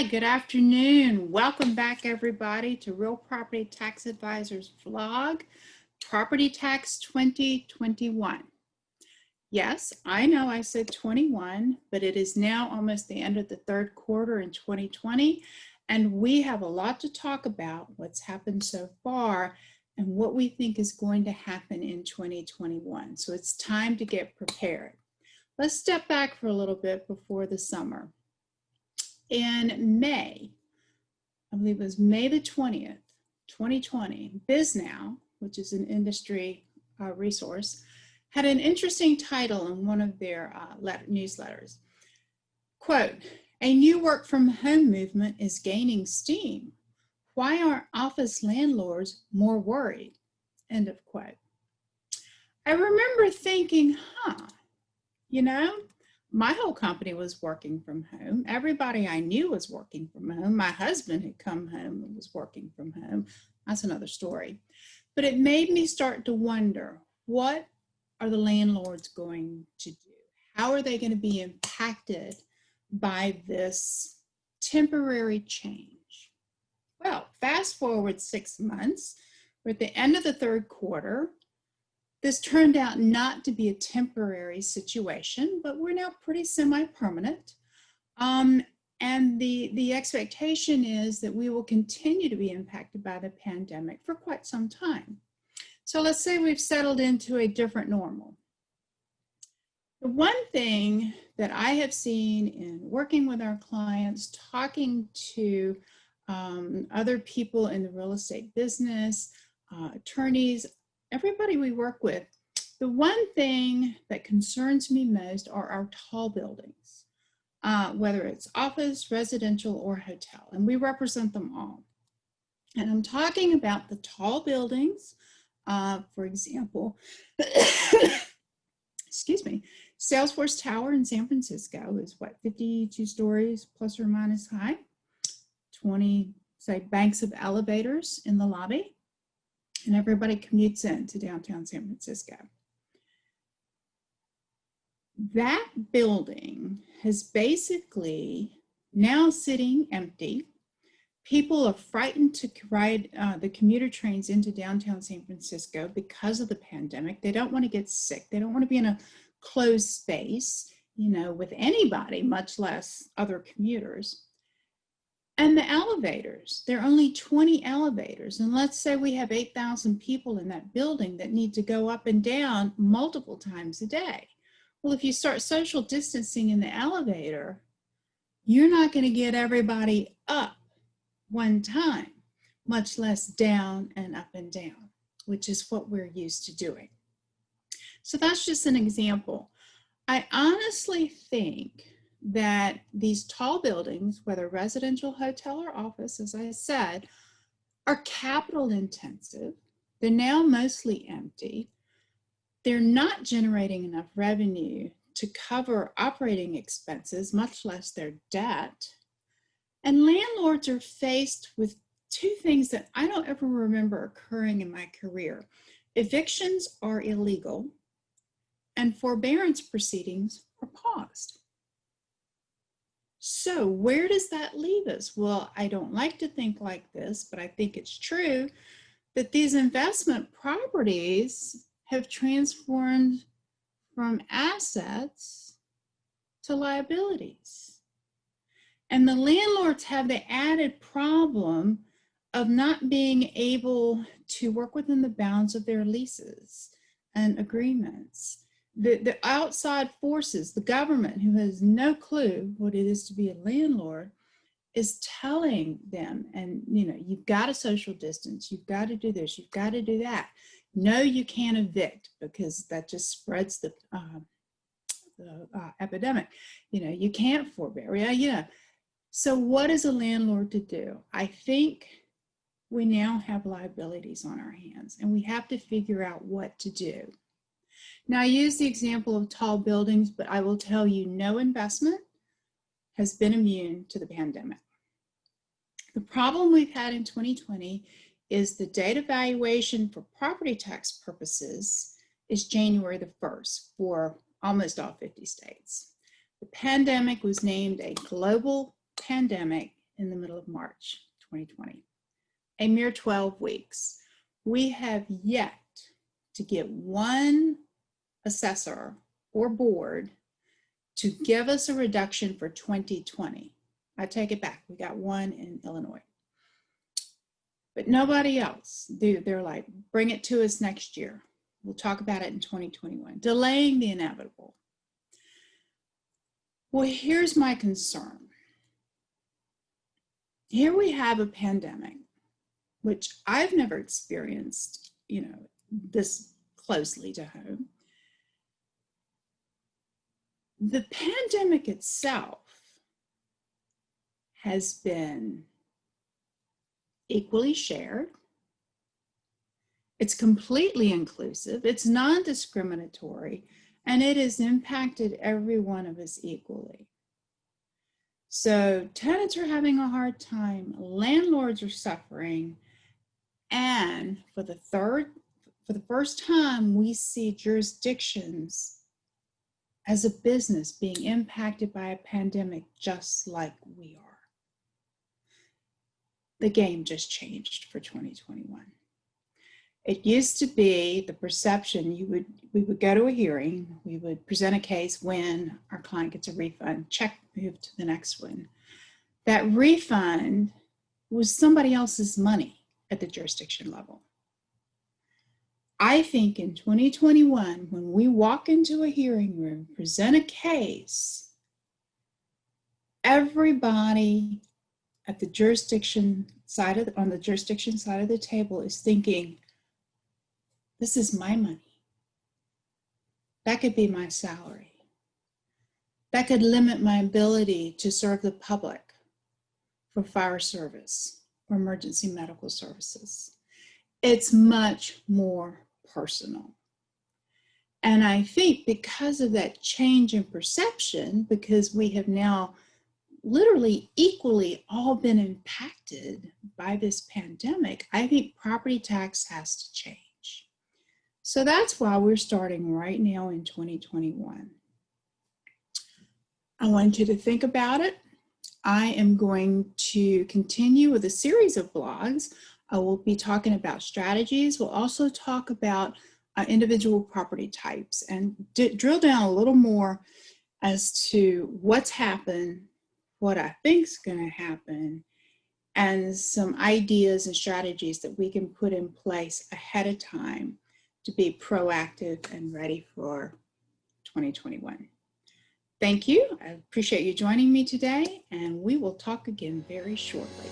Hi, good afternoon. Welcome back, everybody, to Real Property Tax Advisors vlog, Property Tax 2021. Yes, I know I said 21, but it is now almost the end of the third quarter in 2020, and we have a lot to talk about, what's happened so far, and what we think is going to happen in 2021. So it's time to get prepared. Let's step back for a little bit before the summer. In May, I believe it was May the 20th, 2020, BizNow, which is an industry resource, had an interesting title in one of their newsletters. Quote, "A new work from home movement is gaining steam. Why aren't office landlords more worried?" End of quote. I remember thinking, my whole company was working from home. Everybody I knew was working from home. My husband had come home and was working from home. That's another story. But it made me start to wonder, what are the landlords going to do? How are they going to be impacted by this temporary change? Well, fast forward 6 months, we're at the end of the third quarter. This turned out not to be a temporary situation, but we're now pretty semi-permanent. And the expectation is that we will continue to be impacted by the pandemic for quite some time. So let's say we've settled into a different normal. The one thing that I have seen in working with our clients, talking to other people in the real estate business, attorneys, everybody we work with, the one thing that concerns me most are our tall buildings, whether it's office, residential, or hotel, and we represent them all. And I'm talking about the tall buildings, for example, excuse me, Salesforce Tower in San Francisco is 52 stories plus or minus high, 20, say, banks of elevators in the lobby, and everybody commutes in to downtown San Francisco. That building has basically now sitting empty. People are frightened to ride the commuter trains into downtown San Francisco because of the pandemic. They don't want to get sick. They don't want to be in a closed space, with anybody, much less other commuters. And the elevators, there are only 20 elevators. And let's say we have 8,000 people in that building that need to go up and down multiple times a day. Well, if you start social distancing in the elevator, you're not going to get everybody up one time, much less down and up and down, which is what we're used to doing. So that's just an example. I honestly think that these tall buildings, whether residential, hotel, or office, as I said, are capital intensive. They're now mostly empty. They're not generating enough revenue to cover operating expenses, much less their debt. And landlords are faced with two things that I don't ever remember occurring in my career. Evictions are illegal, and forbearance proceedings are paused. So where does that leave us? Well, I don't like to think like this, but I think it's true that these investment properties have transformed from assets to liabilities. And the landlords have the added problem of not being able to work within the bounds of their leases and agreements. The outside forces, the government, who has no clue what it is to be a landlord, is telling them, and you've got to social distance, you've got to do this, you've got to do that. No, you can't evict because that just spreads the epidemic. You can't forbear. So what is a landlord to do? I think we now have liabilities on our hands, and we have to figure out what to do. Now, I use the example of tall buildings, but I will tell you no investment has been immune to the pandemic. The problem we've had in 2020 is the date of valuation for property tax purposes is January the 1st for almost all 50 states. The pandemic was named a global pandemic in the middle of March 2020, a mere 12 weeks. We have yet to get one assessor or board to give us a reduction for 2020. I take it back, we got one in Illinois. But nobody else, they're like, bring it to us next year. We'll talk about it in 2021, delaying the inevitable. Well, here's my concern. Here we have a pandemic, which I've never experienced, this closely to home. The pandemic itself has been equally shared. It's completely inclusive, it's non-discriminatory, and it has impacted every one of us equally. So tenants are having a hard time, landlords are suffering, and for the first time, we see jurisdictions as a business being impacted by a pandemic just like we are. The game just changed for 2021. It used to be the perception we would go to a hearing, we would present a case, win, our client gets a refund, check, move to the next one. That refund was somebody else's money at the jurisdiction level. I think in 2021, when we walk into a hearing room, present a case, everybody at the jurisdiction side on the jurisdiction side of the table is thinking, this is my money. That could be my salary. That could limit my ability to serve the public for fire service or emergency medical services. It's much more personal. And I think because of that change in perception, because we have now literally equally all been impacted by this pandemic, I think property tax has to change. So that's why we're starting right now in 2021. I want you to think about it. I am going to continue with a series of blogs. I will be talking about strategies. We'll also talk about individual property types and drill down a little more as to what's happened, what I think is going to happen, and some ideas and strategies that we can put in place ahead of time to be proactive and ready for 2021. Thank you. I appreciate you joining me today, and we will talk again very shortly.